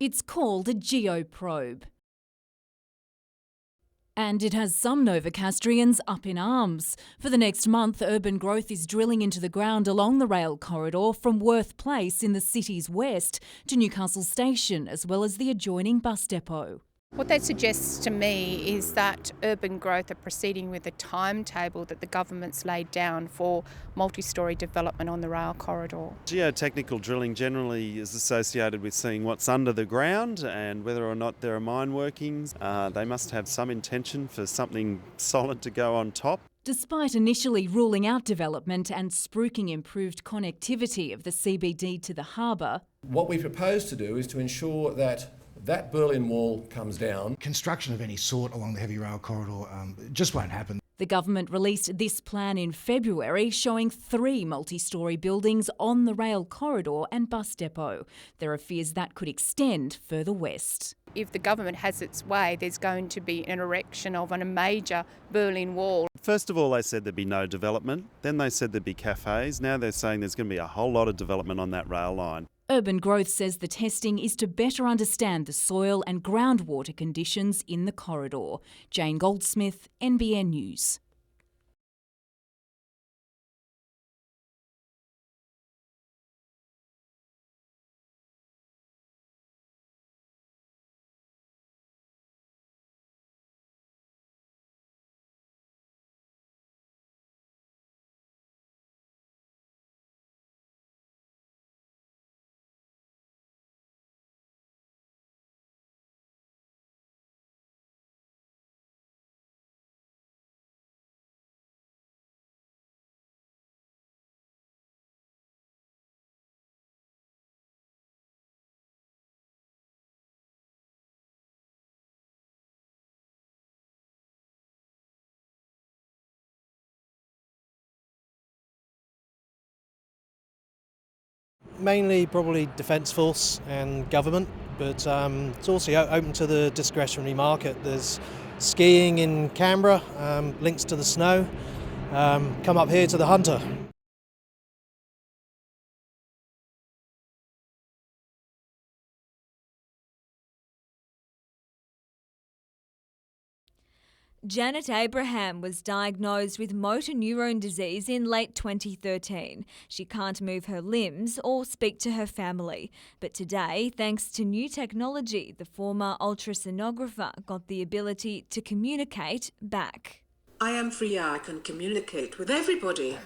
It's called a geoprobe. And it has some Novocastrians up in arms. For the next month, Urban Growth is drilling into the ground along the rail corridor from Worth Place in the city's west to Newcastle Station, as well as the adjoining bus depot. What that suggests to me is that Urban Growth are proceeding with a timetable that the government's laid down for multi-storey development on the rail corridor. Geotechnical drilling generally is associated with seeing what's under the ground and whether or not there are mine workings. They must have some intention for something solid to go on top. Despite initially ruling out development and spruiking improved connectivity of the CBD to the harbour, what we propose to do is to ensure that Berlin Wall comes down. Construction of any sort along the heavy rail corridor just won't happen. The government released this plan in February, showing 3 multi-storey buildings on the rail corridor and bus depot. There are fears that could extend further west. If the government has its way, there's going to be an erection of a major Berlin Wall. First of all, they said there'd be no development. Then they said there'd be cafes. Now they're saying there's going to be a whole lot of development on that rail line. Urban Growth says the testing is to better understand the soil and groundwater conditions in the corridor. Jane Goldsmith, NBN News. Mainly probably Defence Force and government, but it's also open to the discretionary market. There's skiing in Canberra, links to the snow. Come up here to the Hunter. Janet Abraham was diagnosed with motor neurone disease in late 2013. She can't move her limbs or speak to her family. But today, thanks to new technology, the former ultrasonographer got the ability to communicate back. I am free, I can communicate with everybody.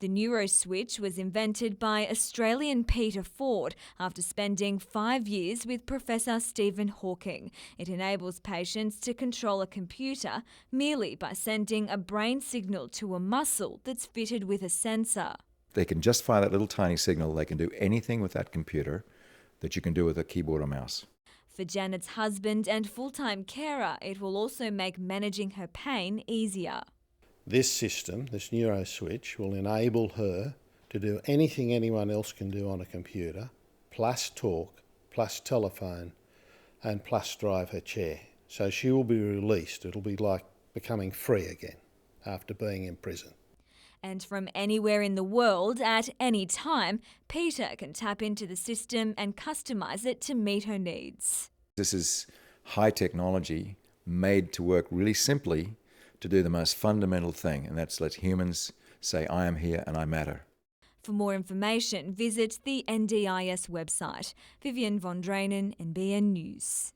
The NeuroSwitch was invented by Australian Peter Ford after spending 5 years with Professor Stephen Hawking. It enables patients to control a computer merely by sending a brain signal to a muscle that's fitted with a sensor. They can just fire that little tiny signal. They can do anything with that computer that you can do with a keyboard or mouse. For Janet's husband and full-time carer, it will also make managing her pain easier. This system, this NeuroSwitch, will enable her to do anything anyone else can do on a computer, plus talk, plus telephone, and plus drive her chair. So she will be released. It'll be like becoming free again after being in prison. And from anywhere in the world, at any time, Peter can tap into the system and customise it to meet her needs. This is high technology made to work really simply to do the most fundamental thing, and that's let humans say, I am here and I matter. For more information, visit the NDIS website. Vivian von Drainen, NBN News.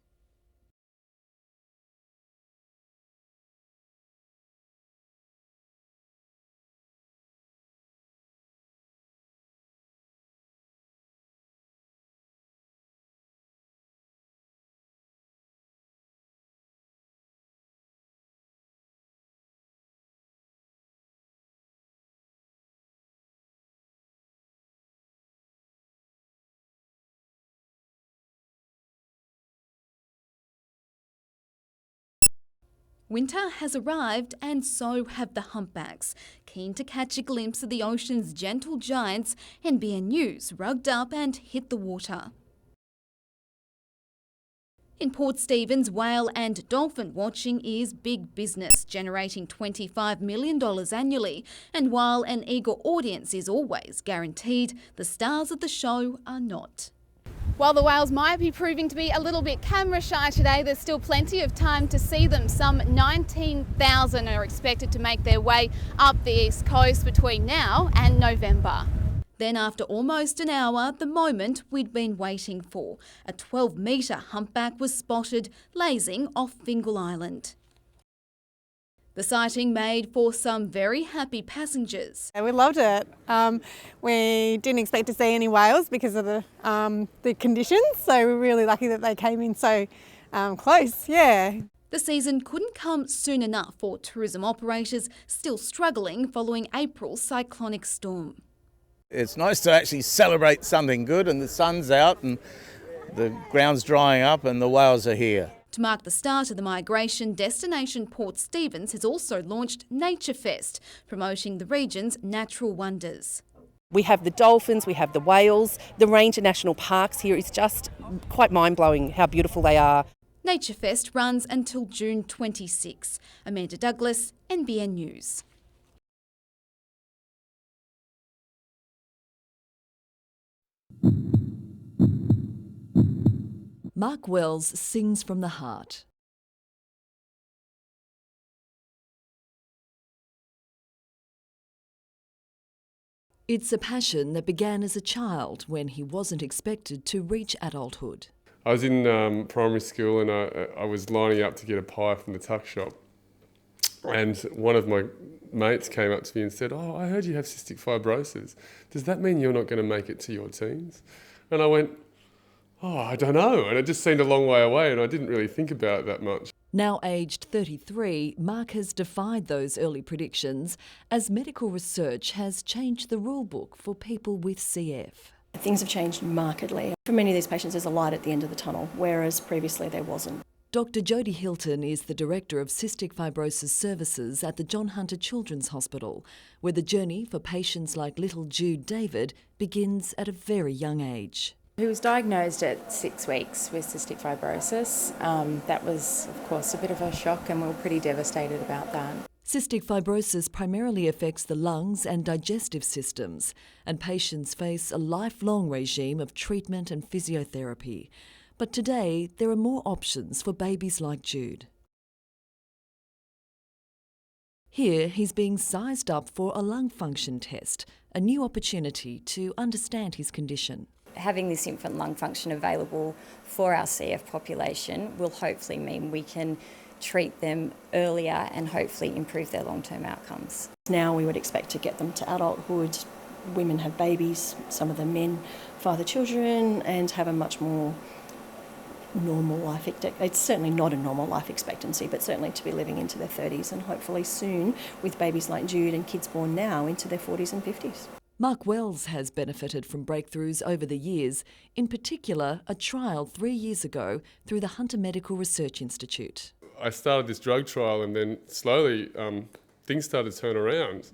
Winter has arrived and so have the humpbacks. Keen to catch a glimpse of the ocean's gentle giants, NBN News rugged up and hit the water. In Port Stephens, whale and dolphin watching is big business, generating $25 million annually. And while an eager audience is always guaranteed, the stars of the show are not. While the whales might be proving to be a little bit camera shy today, there's still plenty of time to see them. Some 19,000 are expected to make their way up the east coast between now and November. Then after almost an hour, the moment we'd been waiting for. A 12-metre humpback was spotted lazing off Fingal Island. The sighting made for some very happy passengers. We loved it. We didn't expect to see any whales because of the conditions, so we're really lucky that they came in so close, yeah. The season couldn't come soon enough for tourism operators still struggling following April's cyclonic storm. It's nice to actually celebrate something good, and the sun's out and the ground's drying up and the whales are here. To mark the start of the migration, Destination Port Stephens has also launched Nature Fest, promoting the region's natural wonders. We have the dolphins, we have the whales, the range of national parks here is just quite mind-blowing how beautiful they are. Nature Fest runs until June 26. Amanda Douglas, NBN News. Mark Wells sings from the heart. It's a passion that began as a child when he wasn't expected to reach adulthood. I was in primary school and I was lining up to get a pie from the tuck shop, and one of my mates came up to me and said, "Oh, I heard you have cystic fibrosis. Does that mean you're not going to make it to your teens?" And I went, "Oh, I don't know." And it just seemed a long way away and I didn't really think about it that much. Now aged 33, Mark has defied those early predictions as medical research has changed the rule book for people with CF. Things have changed markedly. For many of these patients, there's a light at the end of the tunnel, whereas previously there wasn't. Dr Jodie Hilton is the Director of Cystic Fibrosis Services at the John Hunter Children's Hospital, where the journey for patients like little Jude David begins at a very young age. He was diagnosed at 6 weeks with cystic fibrosis. That was, of course, a bit of a shock and we were pretty devastated about that. Cystic fibrosis primarily affects the lungs and digestive systems, and patients face a lifelong regime of treatment and physiotherapy. But today, there are more options for babies like Jude. Here, he's being sized up for a lung function test, a new opportunity to understand his condition. Having this infant lung function available for our CF population will hopefully mean we can treat them earlier and hopefully improve their long-term outcomes. Now we would expect to get them to adulthood. Women have babies, some of the men father children and have a much more normal life expectancy. It's certainly not a normal life expectancy, but certainly to be living into their 30s and hopefully soon, with babies like Jude and kids born now, into their 40s and 50s. Mark Wells has benefited from breakthroughs over the years, in particular a trial 3 years ago through the Hunter Medical Research Institute. I started this drug trial and then slowly things started to turn around.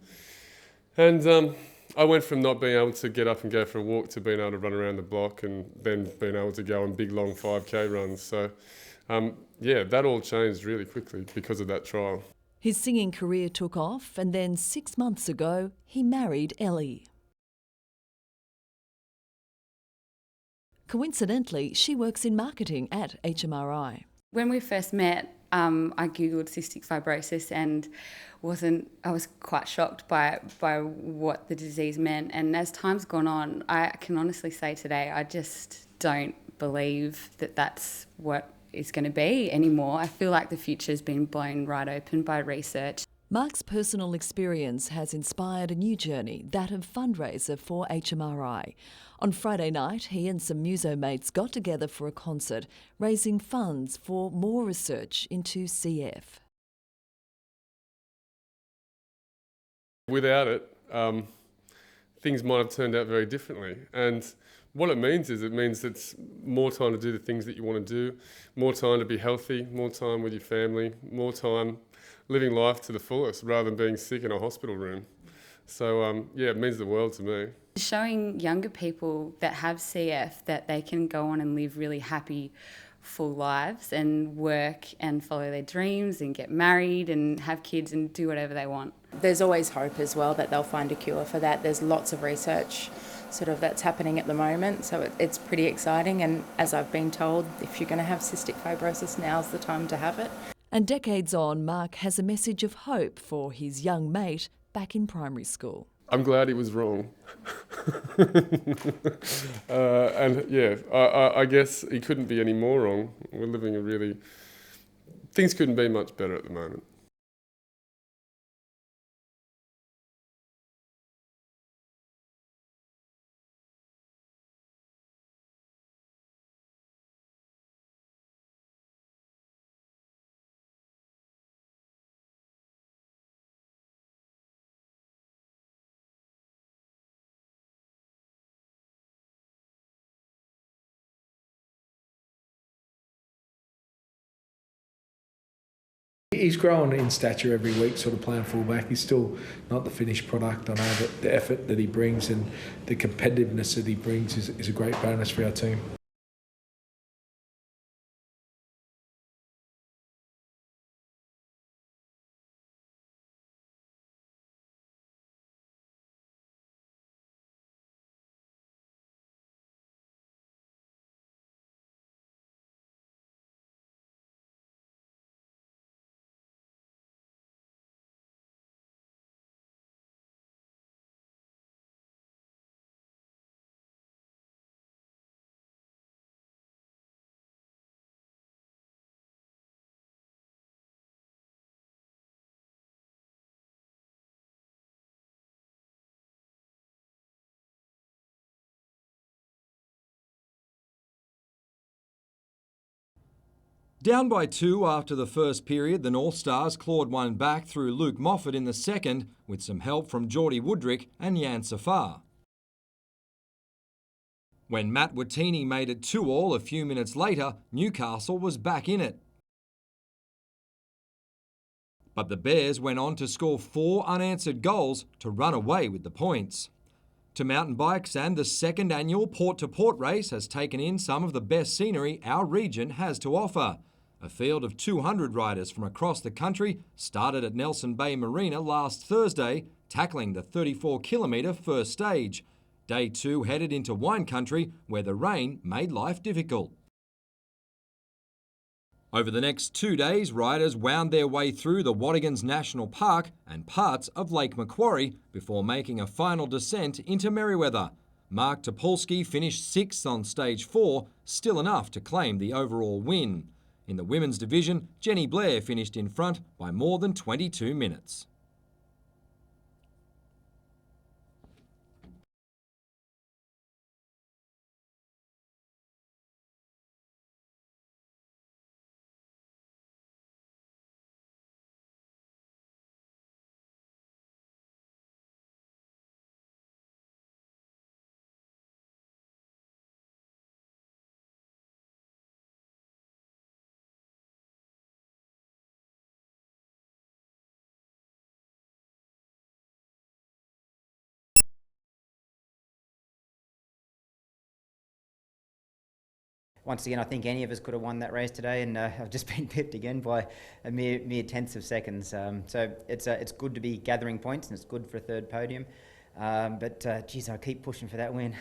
And I went from not being able to get up and go for a walk to being able to run around the block and then being able to go on big long 5K runs. So yeah, that all changed really quickly because of that trial. His singing career took off and then 6 months ago he married Ellie. Coincidentally, she works in marketing at HMRI. When we first met, I googled cystic fibrosis and I was quite shocked by what the disease meant. And as time's gone on, I can honestly say today, I just don't believe that that's what it's going to be anymore. I feel like the future's been blown right open by research. Mark's personal experience has inspired a new journey, that of fundraiser for HMRI. On Friday night, he and some muso mates got together for a concert, raising funds for more research into CF. Without it, things might have turned out very differently. And what it means it's more time to do the things that you want to do, more time to be healthy, more time with your family, more time living life to the fullest rather than being sick in a hospital room. So yeah, it means the world to me. Showing younger people that have CF that they can go on and live really happy, full lives and work and follow their dreams and get married and have kids and do whatever they want. There's always hope as well that they'll find a cure for that. There's lots of research sort of that's happening at the moment. So it's pretty exciting. And as I've been told, if you're going to have cystic fibrosis, now's the time to have it. And decades on, Mark has a message of hope for his young mate back in primary school. I'm glad he was wrong. And yeah, I guess he couldn't be any more wrong. We're living a really... Things couldn't be much better at the moment. He's growing in stature every week, sort of playing fullback. He's still not the finished product. I know that the effort that he brings and the competitiveness that he brings is a great bonus for our team. Down by 2 after the first period, the North Stars clawed one back through Luke Moffat in the second, with some help from Geordie Woodrick and Jan Safar. When Matt Watini made it 2-2 a few minutes later, Newcastle was back in it. But the Bears went on to score 4 unanswered goals to run away with the points. To mountain bikes, and the second annual Port-to-Port race has taken in some of the best scenery our region has to offer. A field of 200 riders from across the country started at Nelson Bay Marina last Thursday, tackling the 34-kilometre first stage. Day 2 headed into wine country, where the rain made life difficult. Over the next 2 days, riders wound their way through the Wattigans National Park and parts of Lake Macquarie before making a final descent into Merewether. Mark Topolsky finished 6th on stage 4, still enough to claim the overall win. In the women's division, Jenny Blair finished in front by more than 22 minutes. Once again, I think any of us could have won that race today, and I've just been pipped again by a mere tenths of seconds. So it's good to be gathering points, and it's good for a third podium. But geez, I keep pushing for that win.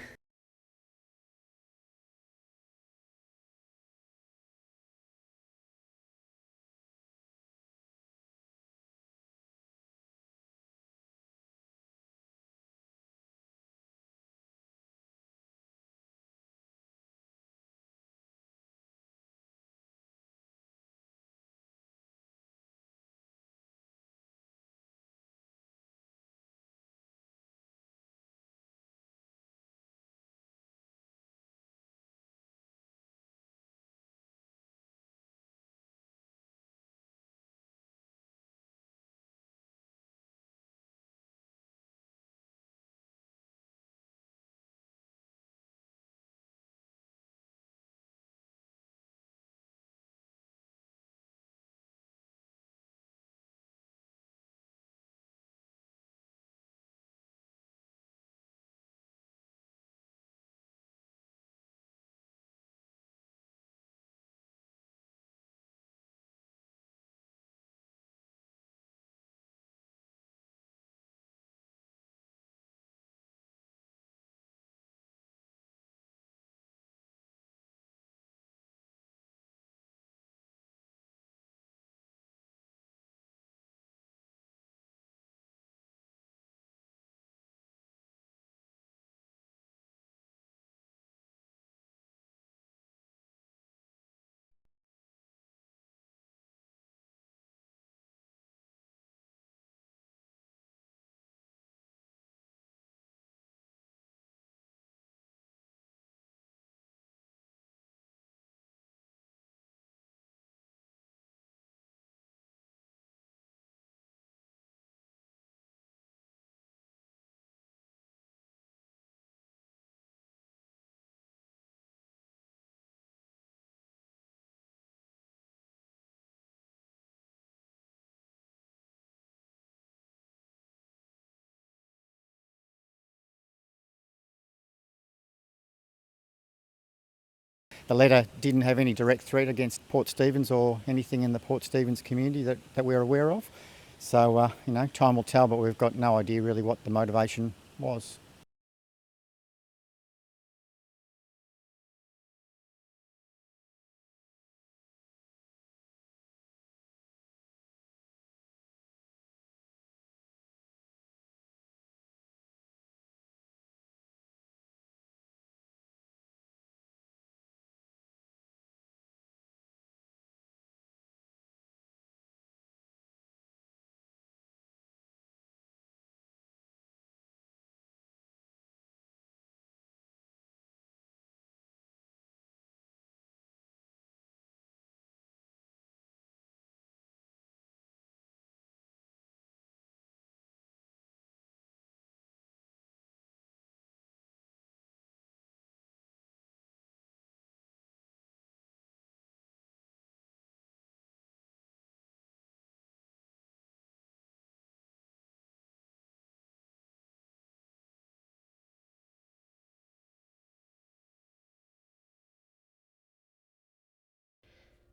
The letter didn't have any direct threat against Port Stephens or anything in the Port Stephens community that we're aware of. So, time will tell, but we've got no idea really what the motivation was.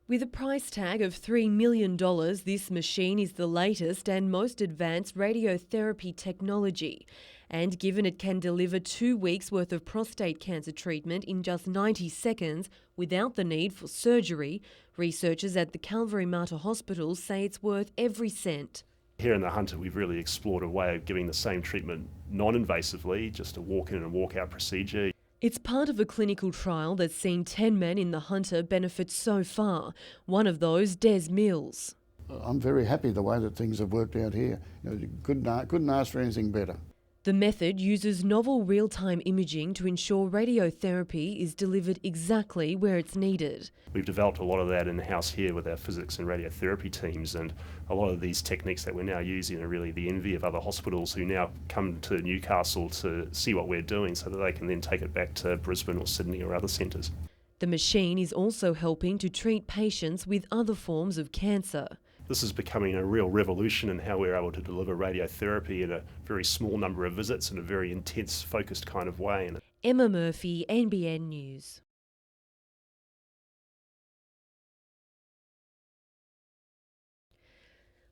With a price tag of $3 million, this machine is the latest and most advanced radiotherapy technology. And given it can deliver 2 weeks' worth of prostate cancer treatment in just 90 seconds without the need for surgery, researchers at the Calvary Mater Hospital say it's worth every cent. Here in the Hunter, we've really explored a way of giving the same treatment non-invasively, just a walk-in and walk-out procedure. It's part of a clinical trial that's seen 10 men in the Hunter benefit so far. One of those, Des Mills. I'm very happy the way that things have worked out here. Couldn't ask for anything better. The method uses novel real-time imaging to ensure radiotherapy is delivered exactly where it's needed. We've developed a lot of that in-house here with our physics and radiotherapy teams, and a lot of these techniques that we're now using are really the envy of other hospitals who now come to Newcastle to see what we're doing so that they can then take it back to Brisbane or Sydney or other centres. The machine is also helping to treat patients with other forms of cancer. This is becoming a real revolution in how we're able to deliver radiotherapy in a very small number of visits in a very intense, focused kind of way. Emma Murphy, NBN News.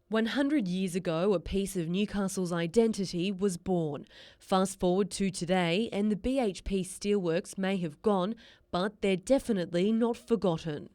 "100 years ago, a piece of Newcastle's identity was born. Fast forward to today, and the BHP steelworks may have gone, but they're definitely not forgotten.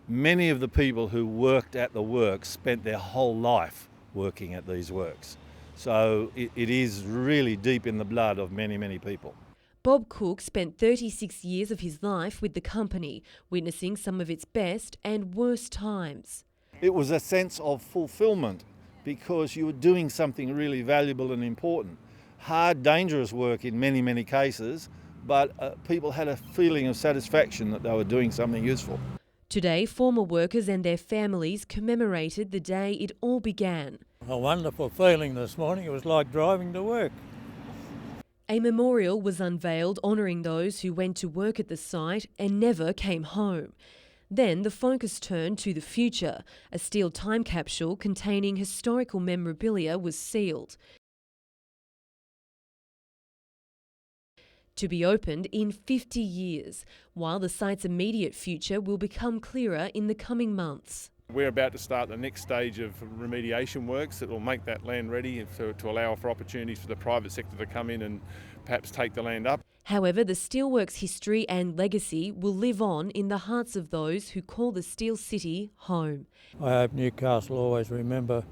Many of the people who worked at the works spent their whole life working at these works. So it is really deep in the blood of many, many people. Bob Cook spent 36 years of his life with the company, witnessing some of its best and worst times. It was a sense of fulfilment because you were doing something really valuable and important. Hard, dangerous work in many, many cases, but people had a feeling of satisfaction that they were doing something useful. Today, former workers and their families commemorated the day it all began. A wonderful feeling this morning. It was like driving to work. A memorial was unveiled honouring those who went to work at the site and never came home. Then the focus turned to the future. A steel time capsule containing historical memorabilia was sealed, to be opened in 50 years, while the site's immediate future will become clearer in the coming months. We're about to start the next stage of remediation works that will make that land ready to allow for opportunities for the private sector to come in and perhaps take the land up. However, the steelworks' history and legacy will live on in the hearts of those who call the Steel City home. I hope Newcastle always remember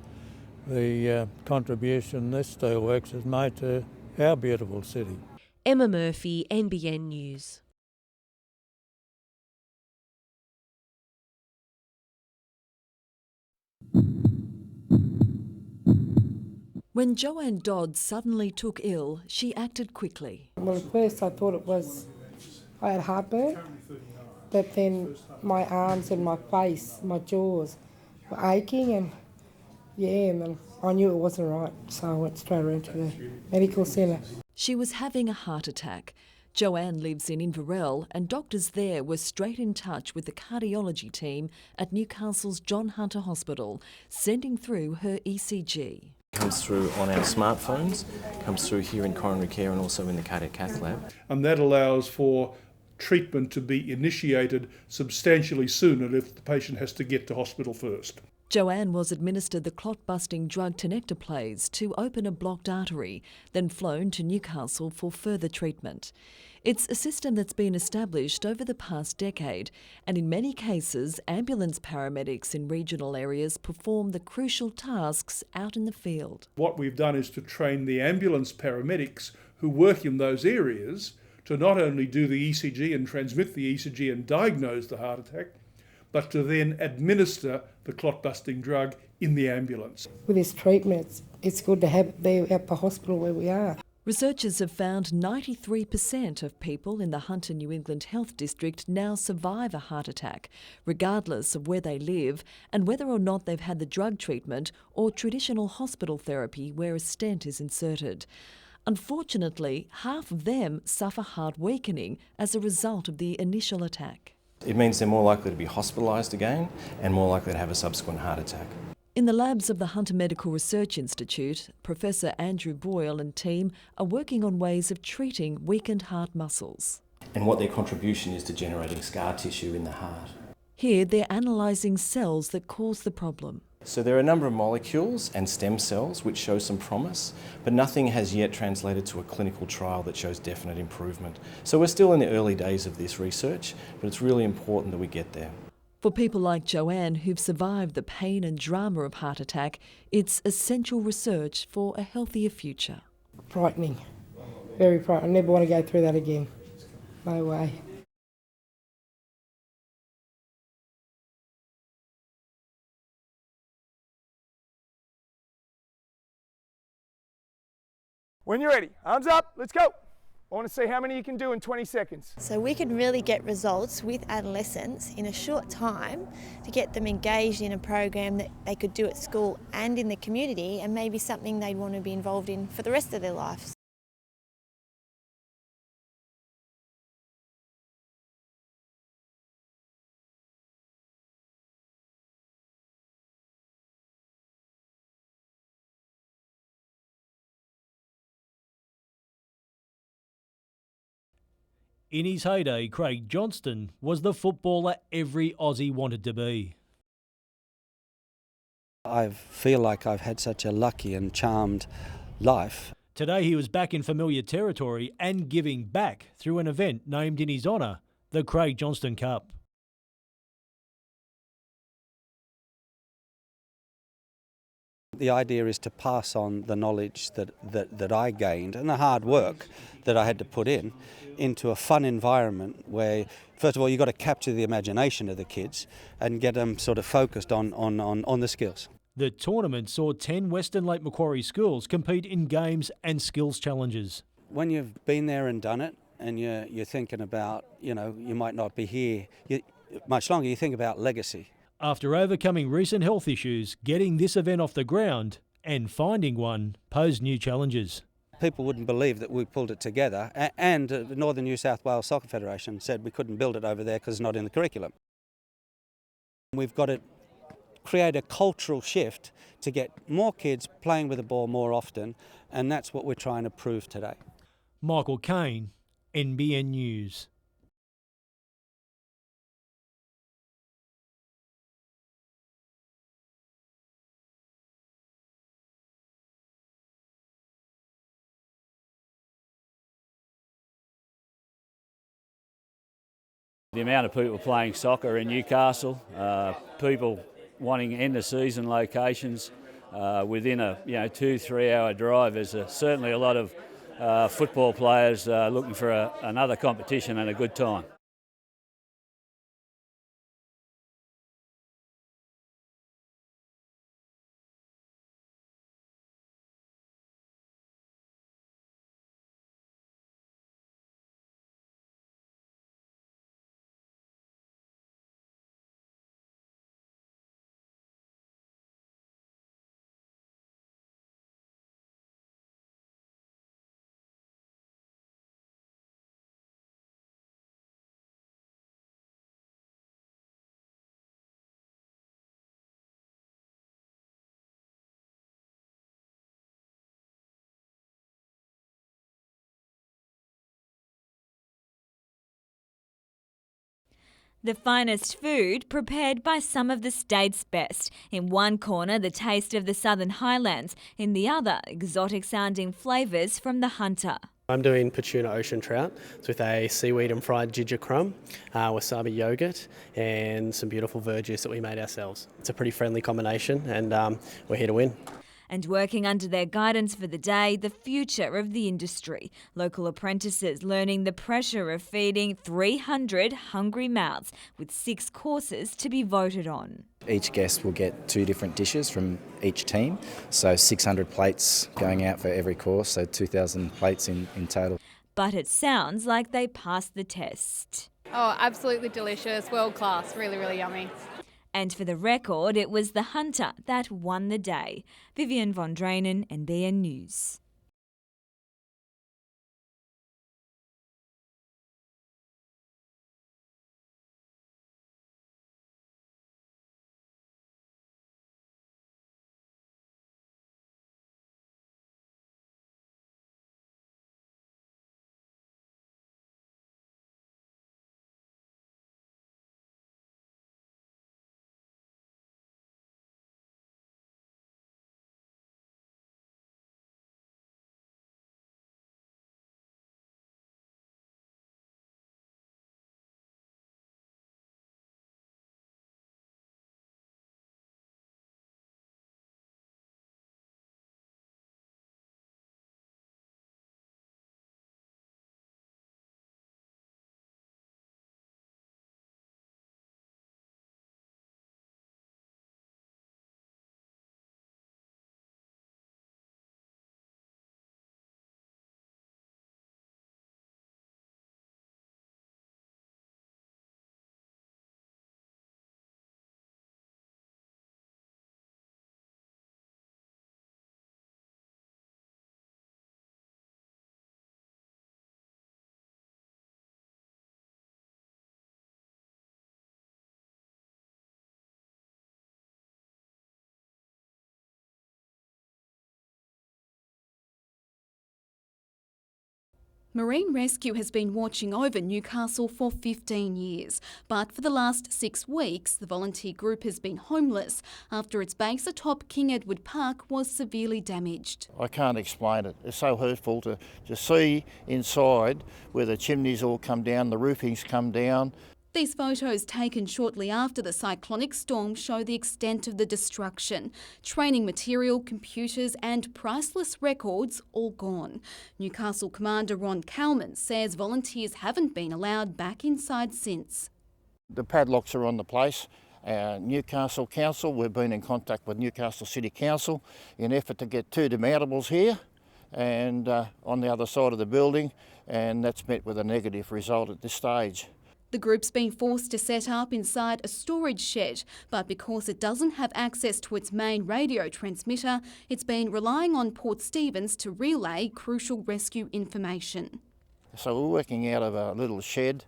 the contribution this steelworks has made to our beautiful city. Emma Murphy, NBN News. When Joanne Dodd suddenly took ill, she acted quickly. Well, at first I thought I had heartburn, but then my arms and my face, my jaws were aching and then I knew it wasn't right, so I went straight around to the medical centre. She was having a heart attack. Joanne lives in Inverell and doctors there were straight in touch with the cardiology team at Newcastle's John Hunter Hospital, sending through her ECG. Comes through on our smartphones, comes through here in coronary care and also in the cardiac cath lab. And that allows for treatment to be initiated substantially sooner if the patient has to get to hospital first. Joanne was administered the clot-busting drug tenecteplase to open a blocked artery, then flown to Newcastle for further treatment. It's a system that's been established over the past decade, and in many cases, ambulance paramedics in regional areas perform the crucial tasks out in the field. What we've done is to train the ambulance paramedics who work in those areas to not only do the ECG and transmit the ECG and diagnose the heart attack, but to then administer the clot-busting drug in the ambulance. With this treatment, it's good to have it there at the hospital where we are. Researchers have found 93% of people in the Hunter New England Health District now survive a heart attack, regardless of where they live and whether or not they've had the drug treatment or traditional hospital therapy where a stent is inserted. Unfortunately, half of them suffer heart weakening as a result of the initial attack. It means they're more likely to be hospitalised again and more likely to have a subsequent heart attack. In the labs of the Hunter Medical Research Institute, Professor Andrew Boyle and team are working on ways of treating weakened heart muscles. And what their contribution is to generating scar tissue in the heart. Here they're analysing cells that cause the problem. So there are a number of molecules and stem cells which show some promise, but nothing has yet translated to a clinical trial that shows definite improvement. So we're still in the early days of this research, but it's really important that we get there. For people like Joanne who've survived the pain and drama of heart attack, it's essential research for a healthier future. Frightening, very frightening. I never want to go through that again. No way. When you're ready, arms up, let's go. I want to see how many you can do in 20 seconds. So we can really get results with adolescents in a short time to get them engaged in a program that they could do at school and in the community, and maybe something they'd want to be involved in for the rest of their lives. In his heyday, Craig Johnston was the footballer every Aussie wanted to be. I feel like I've had such a lucky and charmed life. Today he was back in familiar territory and giving back through an event named in his honour, the Craig Johnston Cup. The idea is to pass on the knowledge that I gained and the hard work that I had to put in into a fun environment where, first of all, you've got to capture the imagination of the kids and get them sort of focused on the skills. The tournament saw 10 Western Lake Macquarie schools compete in games and skills challenges. When you've been there and done it and you're thinking about, you might not be here much longer, you think about legacy. After overcoming recent health issues, getting this event off the ground and finding one posed new challenges. People wouldn't believe that we pulled it together, and the Northern New South Wales Soccer Federation said we couldn't build it over there because it's not in the curriculum. We've got to create a cultural shift to get more kids playing with the ball more often, and that's what we're trying to prove today. Michael Kane, NBN News. The amount of people playing soccer in Newcastle, people wanting end-of-season locations within a 2-3 hour drive. There's certainly a lot of football players looking for another competition and a good time. The finest food prepared by some of the state's best. In one corner, the taste of the Southern Highlands. In the other, exotic-sounding flavours from the Hunter. I'm doing Petuna Ocean Trout with a seaweed and fried ginger crumb, wasabi yogurt and some beautiful verjuice that we made ourselves. It's a pretty friendly combination and we're here to win. And working under their guidance for the day, the future of the industry. Local apprentices learning the pressure of feeding 300 hungry mouths with 6 courses to be voted on. Each guest will get 2 different dishes from each team, so 600 plates going out for every course, so 2,000 plates in total. But it sounds like they passed the test. Oh, absolutely delicious, world class, really, really yummy. And for the record, it was the Hunter that won the day. Vivian von Drainen, NBN News. Marine Rescue has been watching over Newcastle for 15 years, but for the last 6 weeks, the volunteer group has been homeless after its base atop King Edward Park was severely damaged. I can't explain it. It's so hurtful to see inside where the chimneys all come down, the roofings come down. These photos taken shortly after the cyclonic storm show the extent of the destruction. Training material, computers and priceless records all gone. Newcastle Commander Ron Kalman says volunteers haven't been allowed back inside since. The padlocks are on the place. Newcastle Council, we've been in contact with Newcastle City Council in effort to get 2 demountables here and on the other side of the building, and that's met with a negative result at this stage. The group's been forced to set up inside a storage shed, but because it doesn't have access to its main radio transmitter, it's been relying on Port Stephens to relay crucial rescue information. So we're working out of a little shed.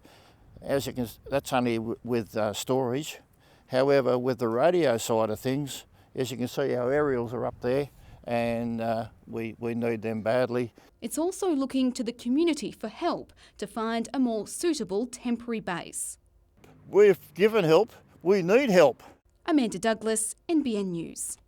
As you can, that's only with storage. However, with the radio side of things, as you can see, our aerials are up there, and we need them badly. It's also looking to the community for help to find a more suitable temporary base. We've given help, we need help. Amanda Douglas, NBN News.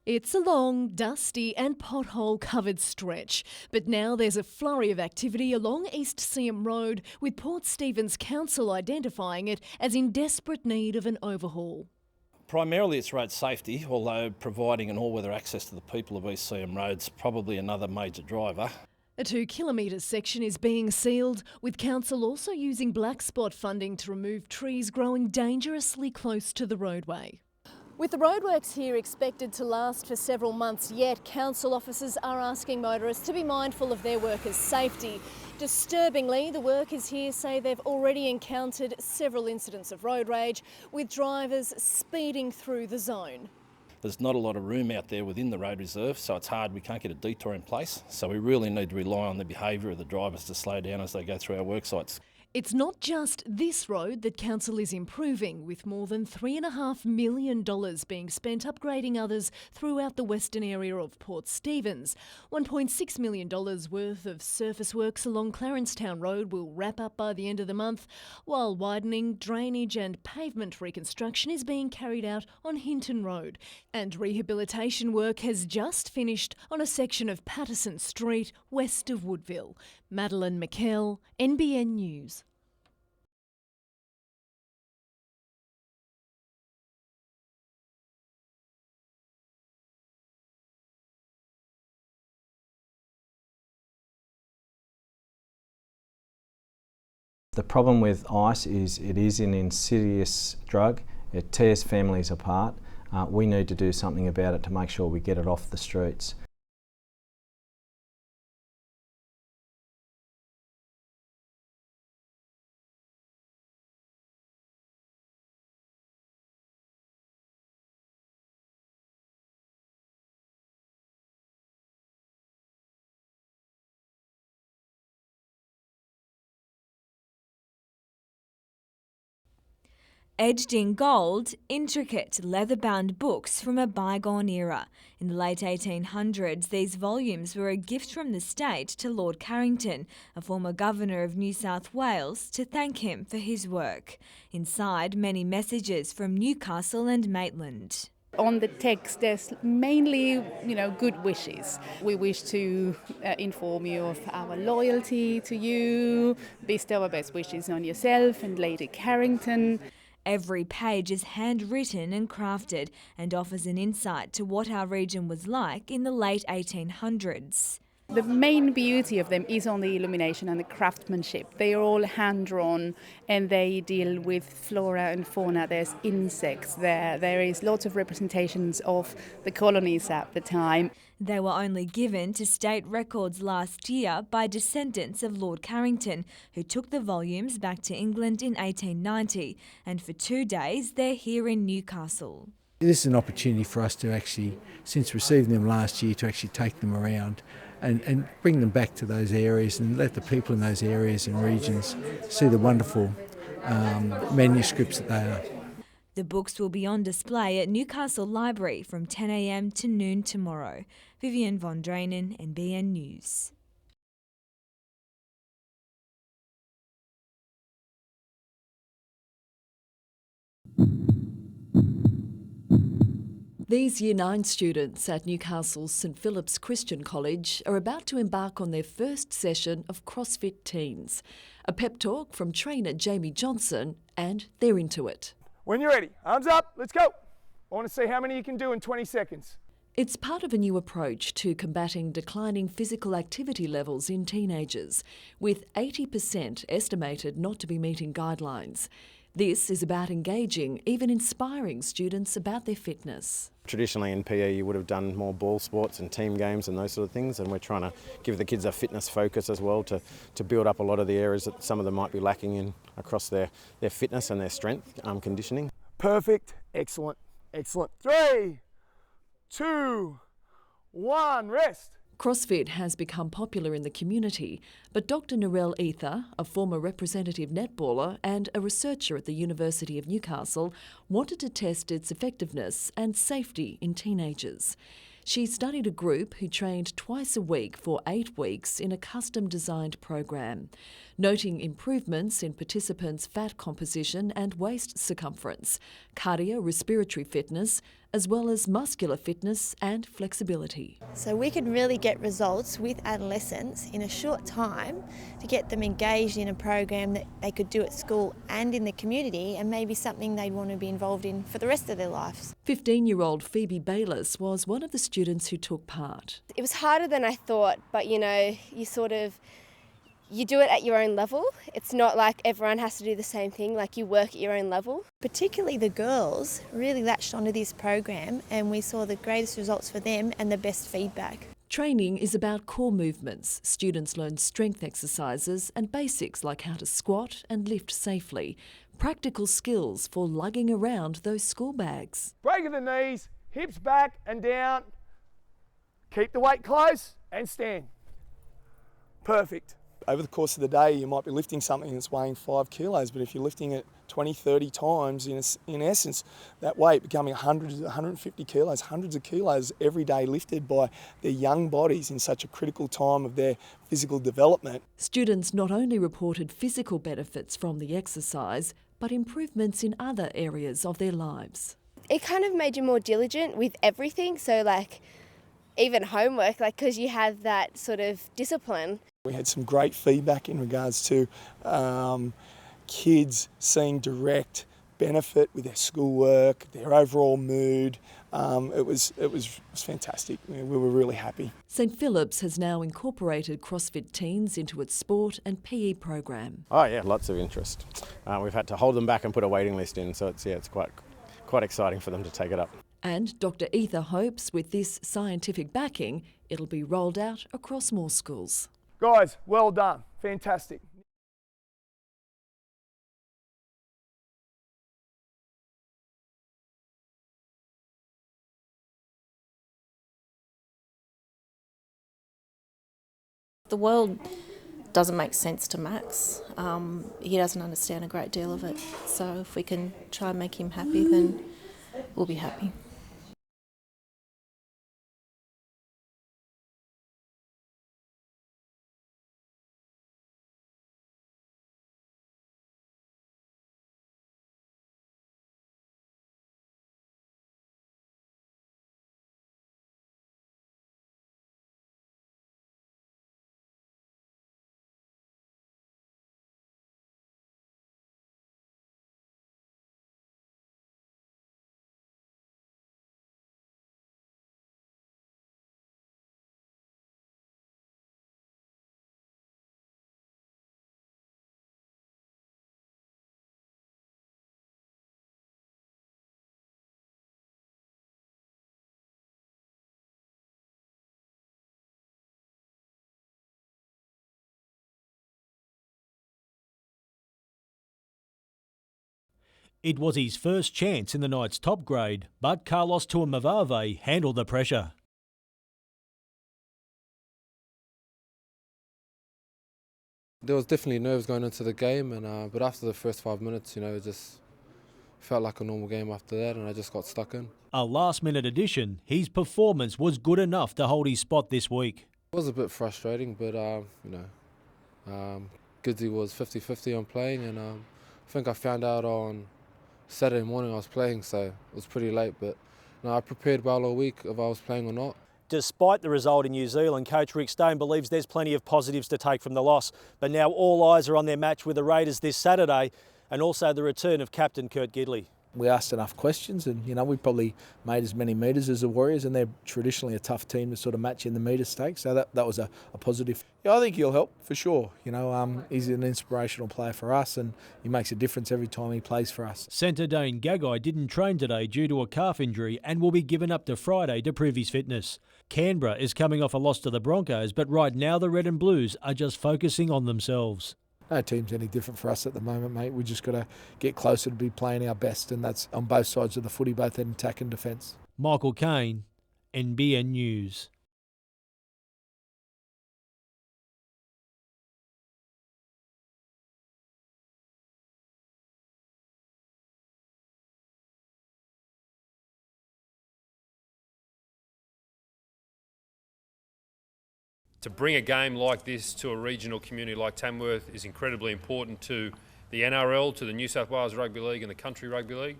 It's a long, dusty and pothole-covered stretch, but now there's a flurry of activity along East Seam Road, with Port Stephens Council identifying it as in desperate need of an overhaul. Primarily it's road safety, although providing an all-weather access to the people of East Seam Road's probably another major driver. A 2 kilometre section is being sealed, with council also using black spot funding to remove trees growing dangerously close to the roadway. With the roadworks here expected to last for several months yet, council officers are asking motorists to be mindful of their workers' safety. Disturbingly, the workers here say they've already encountered several incidents of road rage, with drivers speeding through the zone. There's not a lot of room out there within the road reserve, so it's hard, we can't get a detour in place. So we really need to rely on the behaviour of the drivers to slow down as they go through our work sites. It's not just this road that council is improving, with more than $3.5 million being spent upgrading others throughout the western area of Port Stephens. $1.6 million worth of surface works along Clarencetown Road will wrap up by the end of the month, while widening, drainage and pavement reconstruction is being carried out on Hinton Road. And rehabilitation work has just finished on a section of Patterson Street west of Woodville. Madeline McKell, NBN News. The problem with ice is it is an insidious drug. It tears families apart. We need to do something about it to make sure we get it off the streets. Edged in gold, intricate leather-bound books from a bygone era. In the late 1800s, these volumes were a gift from the state to Lord Carrington, a former governor of New South Wales, to thank him for his work. Inside, many messages from Newcastle and Maitland. On the text, there's mainly, good wishes. We wish to inform you of our loyalty to you, bestow our best wishes on yourself and Lady Carrington. Every page is handwritten and crafted and offers an insight to what our region was like in the late 1800s. The main beauty of them is on the illumination and the craftsmanship. They are all hand-drawn and they deal with flora and fauna. There's insects there. There is lots of representations of the colonies at the time. They were only given to state records last year by descendants of Lord Carrington, who took the volumes back to England in 1890, and for 2 days they're here in Newcastle. This is an opportunity for us to actually, since receiving them last year, to actually take them around and bring them back to those areas and let the people in those areas and regions see the wonderful manuscripts that they are. The books will be on display at Newcastle Library from 10 a.m. to noon tomorrow. Vivian von Drainen, NBN News. These Year 9 students at Newcastle's St Philip's Christian College are about to embark on their first session of CrossFit Teens. A pep talk from trainer Jamie Johnson, and they're into it. When you're ready, arms up, let's go. I want to see how many you can do in 20 seconds. It's part of a new approach to combating declining physical activity levels in teenagers, with 80% estimated not to be meeting guidelines. This is about engaging, even inspiring students about their fitness. Traditionally in PE you would have done more ball sports and team games and those sort of things, and we're trying to give the kids a fitness focus as well to build up a lot of the areas that some of them might be lacking in across their fitness and their strength conditioning. Perfect, excellent, excellent. 3, 2, 1, rest. CrossFit has become popular in the community, but Dr Narelle Ether, a former representative netballer and a researcher at the University of Newcastle, wanted to test its effectiveness and safety in teenagers. She studied a group who trained twice a week for 8 weeks in a custom-designed program, noting improvements in participants' fat composition and waist circumference, cardiorespiratory fitness, as well as muscular fitness and flexibility. So we could really get results with adolescents in a short time to get them engaged in a program that they could do at school and in the community, and maybe something they'd want to be involved in for the rest of their lives. 15-year-old Phoebe Bayliss was one of the students who took part. It was harder than I thought, but you do it at your own level. It's not like everyone has to do the same thing, like you work at your own level. Particularly the girls really latched onto this program, and we saw the greatest results for them and the best feedback. Training is about core movements. Students learn strength exercises and basics like how to squat and lift safely. Practical skills for lugging around those school bags. Break the knees, hips back and down. Keep the weight close and stand. Perfect. Over the course of the day, you might be lifting something that's weighing 5 kilos, but if you're lifting it 20, 30 times, in essence, that weight becoming 100, 150 kilos, hundreds of kilos every day lifted by their young bodies in such a critical time of their physical development. Students not only reported physical benefits from the exercise, but improvements in other areas of their lives. It kind of made you more diligent with everything, so like even homework, like because you had that sort of discipline. We had some great feedback in regards to kids seeing direct benefit with their schoolwork, their overall mood. It was fantastic. We were really happy. St Philip's has now incorporated CrossFit teens into its sport and PE program. Oh yeah, lots of interest. We've had to hold them back and put a waiting list in, so it's quite exciting for them to take it up. And Dr Ether hopes with this scientific backing, it'll be rolled out across more schools. Guys, well done. Fantastic. The world doesn't make sense to Max. He doesn't understand a great deal of it. So if we can try and make him happy, then we'll be happy. It was his first chance in the night's top grade, but Carlos Tuamavave handled the pressure. There was definitely nerves going into the game, and but after the first 5 minutes, it just felt like a normal game after that, and I just got stuck in. A last-minute addition, his performance was good enough to hold his spot this week. It was a bit frustrating, but Goodsy was 50-50 on playing, and I think I found out on Saturday morning I was playing, so it was pretty late, but I prepared well all week if I was playing or not. Despite the result in New Zealand, coach Rick Stone believes there's plenty of positives to take from the loss. But now all eyes are on their match with the Raiders this Saturday, and also the return of captain Kurt Gidley. We asked enough questions, and we probably made as many metres as the Warriors, and they're traditionally a tough team to sort of match in the metre stakes, so that was a positive. Yeah, I think he'll help for sure. He's an inspirational player for us, and he makes a difference every time he plays for us. Centre Dane Gagai didn't train today due to a calf injury and will be given up to Friday to prove his fitness. Canberra is coming off a loss to the Broncos, but right now the Red and Blues are just focusing on themselves. No team's any different for us at the moment, mate. We just got to get closer to be playing our best, and that's on both sides of the footy, both in attack and defence. Michael Kane, NBN News. To bring a game like this to a regional community like Tamworth is incredibly important to the NRL, to the New South Wales Rugby League and the Country Rugby League,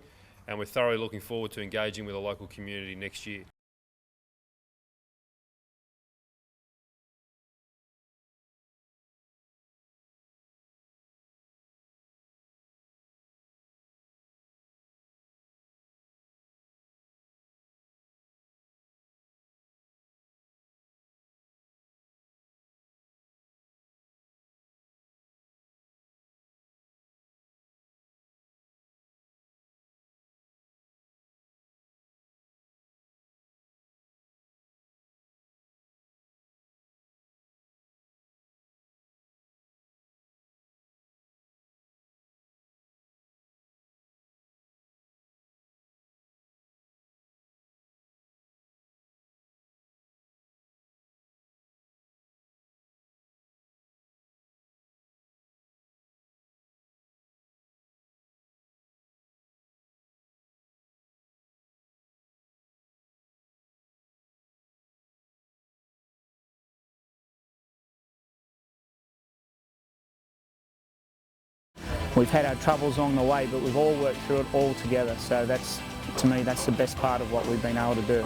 and we're thoroughly looking forward to engaging with the local community next year. We've had our troubles along the way, but we've all worked through it all together. So that's, to me, that's the best part of what we've been able to do.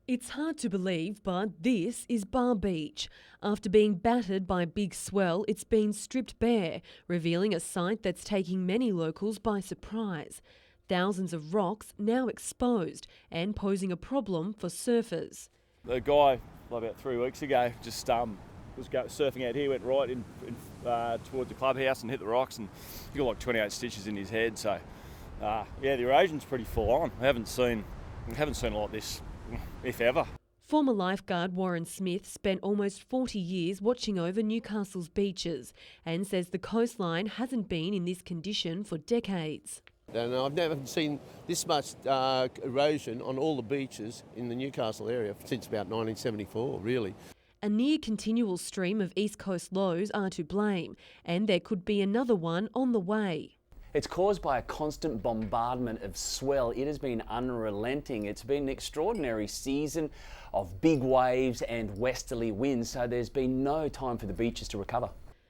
It's hard to believe, but this is Bar Beach. After being battered by big swell, it's been stripped bare, revealing a sight that's taking many locals by surprise. Thousands of rocks now exposed and posing a problem for surfers. The guy, about 3 weeks ago, just was surfing out here, went right in towards the clubhouse and hit the rocks, and he got like 28 stitches in his head. So, yeah, the erosion's pretty full on. I haven't seen a lot of this, if ever. Former lifeguard Warren Smith spent almost 40 years watching over Newcastle's beaches and says the coastline hasn't been in this condition for decades. And I've never seen this much erosion on all the beaches in the Newcastle area since about 1974, really. A near continual stream of East Coast lows are to blame, and there could be another one on the way. It's caused by a constant bombardment of swell. It has been unrelenting. It's been an extraordinary season of big waves and westerly winds, so there's been no time for the beaches to recover.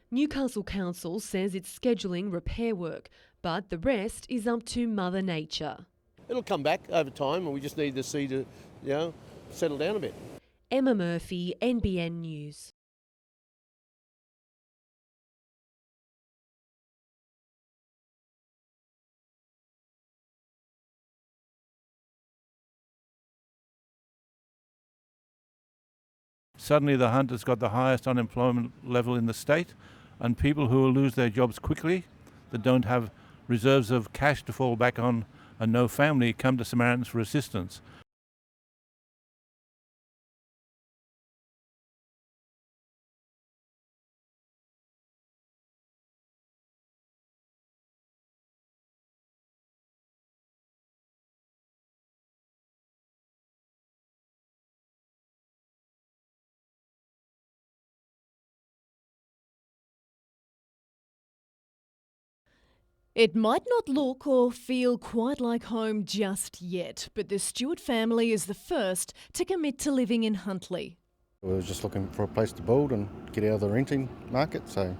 Newcastle Council says it's scheduling repair work, but the rest is up to Mother Nature. It'll come back over time, and we just need the sea to, settle down a bit. Emma Murphy, NBN News. Suddenly the Hunt has got the highest unemployment level in the state, and people who will lose their jobs quickly, that don't have reserves of cash to fall back on and no family, come to Samaritans for assistance. It might not look or feel quite like home just yet, but the Stewart family is the first to commit to living in Huntly. We were just looking for a place to build and get out of the renting market, so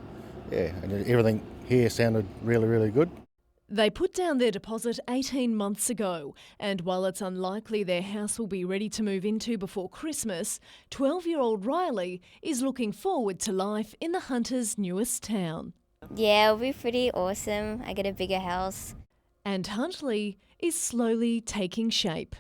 yeah, and everything here sounded really, really good. They put down their deposit 18 months ago, and while it's unlikely their house will be ready to move into before Christmas, 12-year-old Riley is looking forward to life in the Hunters' newest town. Yeah, it'll be pretty awesome. I get a bigger house. And Huntley is slowly taking shape.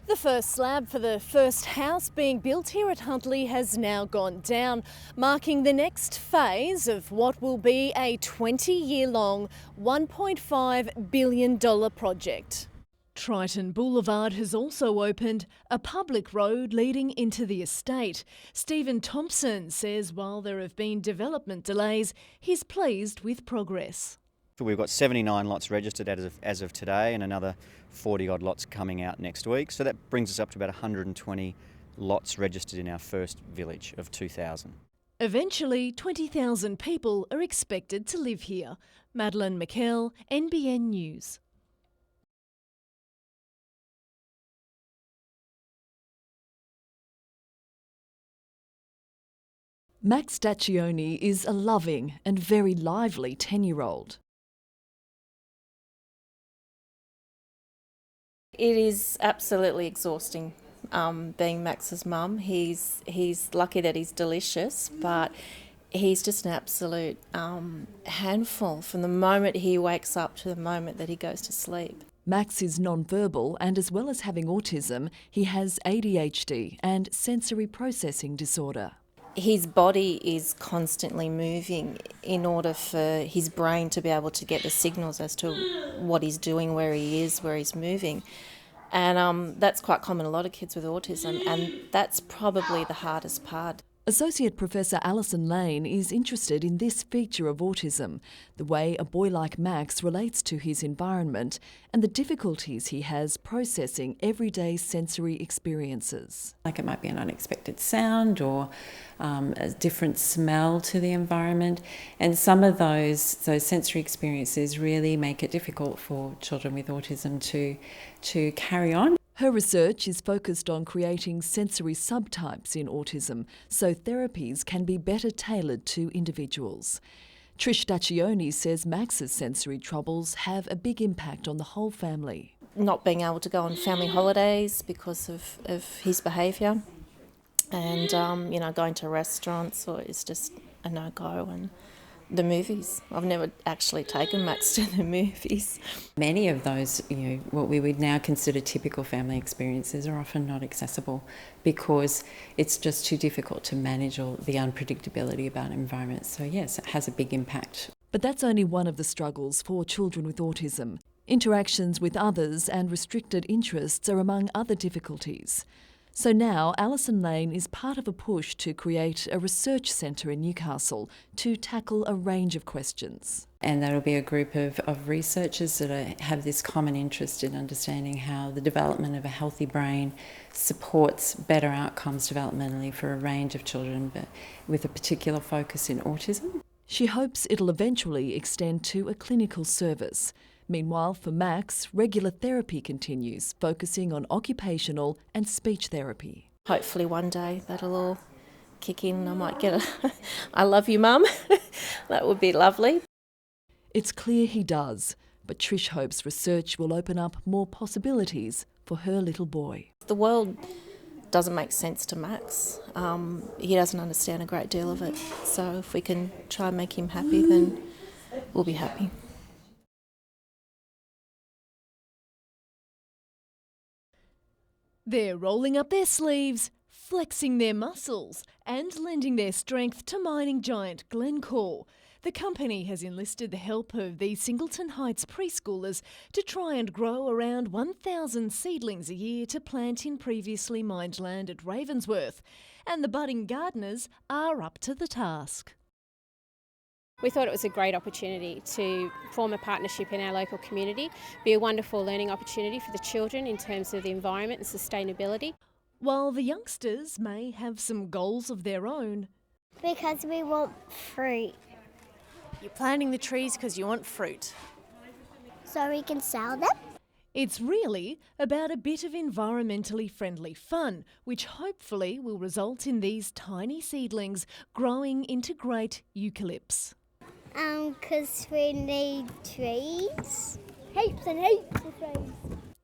The first slab for the first house being built here at Huntley has now gone down, marking the next phase of what will be a 20-year-long, $1.5 billion project. Triton Boulevard has also opened, a public road leading into the estate. Stephen Thompson says while there have been development delays, he's pleased with progress. We've got 79 lots registered as of today and another 40 odd lots coming out next week. So that brings us up to about 120 lots registered in our first village of 2,000. Eventually, 20,000 people are expected to live here. Madeline McKell, NBN News. Max Staccioni is a loving and very lively 10-year-old. It is absolutely exhausting being Max's mum. He's lucky that he's delicious, but he's just an absolute handful from the moment he wakes up to the moment that he goes to sleep. Max is non-verbal, and as well as having autism, he has ADHD and sensory processing disorder. His body is constantly moving in order for his brain to be able to get the signals as to what he's doing, where he is, where he's moving. And that's quite common in a lot of kids with autism, and that's probably the hardest part. Associate Professor Alison Lane is interested in this feature of autism, the way a boy like Max relates to his environment and the difficulties he has processing everyday sensory experiences. Like it might be an unexpected sound or a different smell to the environment, and some of those sensory experiences really make it difficult for children with autism to carry on. Her research is focused on creating sensory subtypes in autism so therapies can be better tailored to individuals. Trish Staccioni says Max's sensory troubles have a big impact on the whole family. Not being able to go on family holidays because of his behaviour, and going to restaurants is just a no-go, and the movies. I've never actually taken Max to the movies. Many of those, what we would now consider typical family experiences are often not accessible because it's just too difficult to manage all the unpredictability about environments. So yes, it has a big impact. But that's only one of the struggles for children with autism. Interactions with others and restricted interests are among other difficulties. So now Alison Lane is part of a push to create a research centre in Newcastle to tackle a range of questions. And that'll be a group of researchers that have this common interest in understanding how the development of a healthy brain supports better outcomes developmentally for a range of children, but with a particular focus in autism. She hopes it'll eventually extend to a clinical service. Meanwhile, for Max, regular therapy continues, focusing on occupational and speech therapy. Hopefully one day that'll all kick in and I might get a I love you, Mum. That would be lovely. It's clear he does, but Trish hopes research will open up more possibilities for her little boy. The world doesn't make sense to Max. He doesn't understand a great deal of it. So if we can try and make him happy, then we'll be happy. They're rolling up their sleeves, flexing their muscles and lending their strength to mining giant Glencore. The company has enlisted the help of the Singleton Heights preschoolers to try and grow around 1,000 seedlings a year to plant in previously mined land at Ravensworth. And the budding gardeners are up to the task. We thought it was a great opportunity to form a partnership in our local community, be a wonderful learning opportunity for the children in terms of the environment and sustainability. While the youngsters may have some goals of their own. Because we want fruit. You're planting the trees because you want fruit. So we can sell them? It's really about a bit of environmentally friendly fun, which hopefully will result in these tiny seedlings growing into great eucalypts. Because we need trees. Heaps and heaps of trees.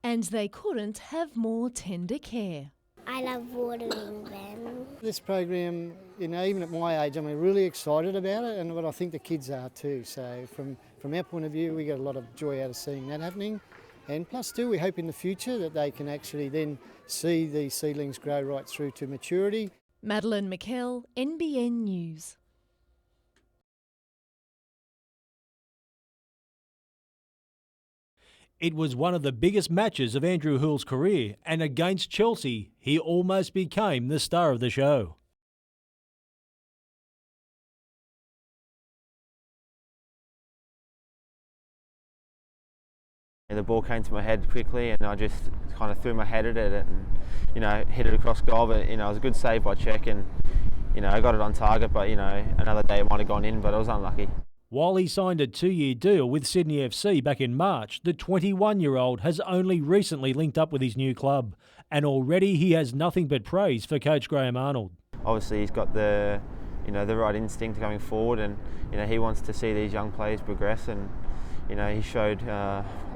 And they couldn't have more tender care. I love watering them. This program, even at my age, I'm really excited about it, but I think the kids are too. So from our point of view, we get a lot of joy out of seeing that happening. And plus too, we hope in the future that they can actually then see these seedlings grow right through to maturity. Madeline McKell, NBN News. It was one of the biggest matches of Andrew Hill's career, and against Chelsea, he almost became the star of the show. The ball came to my head quickly and I just kind of threw my head at it and, hit it across goal. But, it was a good save by Czech and, I got it on target, but, another day it might have gone in, but I was unlucky. While he signed a 2-year deal with Sydney FC back in March, the 21-year-old has only recently linked up with his new club, and already he has nothing but praise for coach Graham Arnold. Obviously he's got the right instinct going forward, and he wants to see these young players progress, and he showed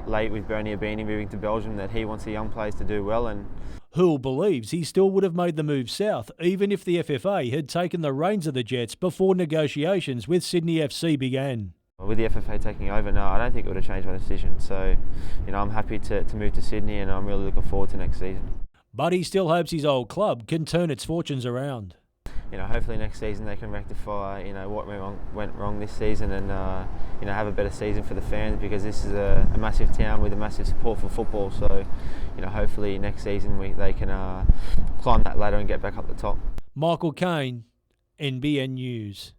late with Bernie Abini moving to Belgium that he wants the young players to do well. And Hull believes he still would have made the move south, even if the FFA had taken the reins of the Jets before negotiations with Sydney FC began. With the FFA taking over, no, I don't think it would have changed my decision. So, I'm happy to move to Sydney, and I'm really looking forward to next season. But he still hopes his old club can turn its fortunes around. Hopefully next season they can rectify, what went wrong this season, and have a better season for the fans, because this is a massive town with a massive support for football. So, hopefully next season they can climb that ladder and get back up the top. Michael Kane, NBN News.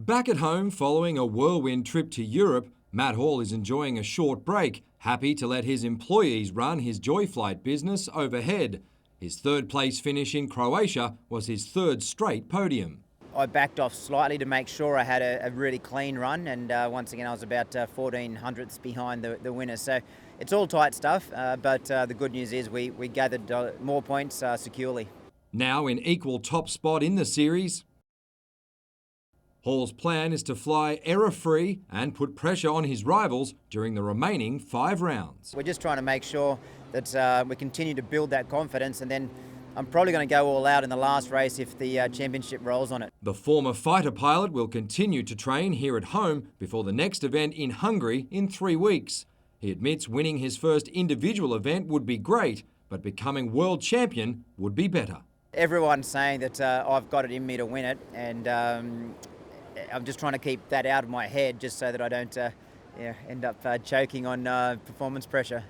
Back at home following a whirlwind trip to Europe, Matt Hall is enjoying a short break, happy to let his employees run his Joy Flight business overhead. His third place finish in Croatia was his third straight podium. I backed off slightly to make sure I had a really clean run, and once again I was about 14 hundredths behind the winner. So it's all tight stuff, but the good news is we gathered more points securely. Now in equal top spot in the series, Hall's plan is to fly error-free and put pressure on his rivals during the remaining 5 rounds. We're just trying to make sure that we continue to build that confidence, and then I'm probably going to go all out in the last race if the championship rolls on it. The former fighter pilot will continue to train here at home before the next event in Hungary in 3 weeks. He admits winning his first individual event would be great, but becoming world champion would be better. Everyone's saying that I've got it in me to win it, and I'm just trying to keep that out of my head just so that I don't end up choking on performance pressure.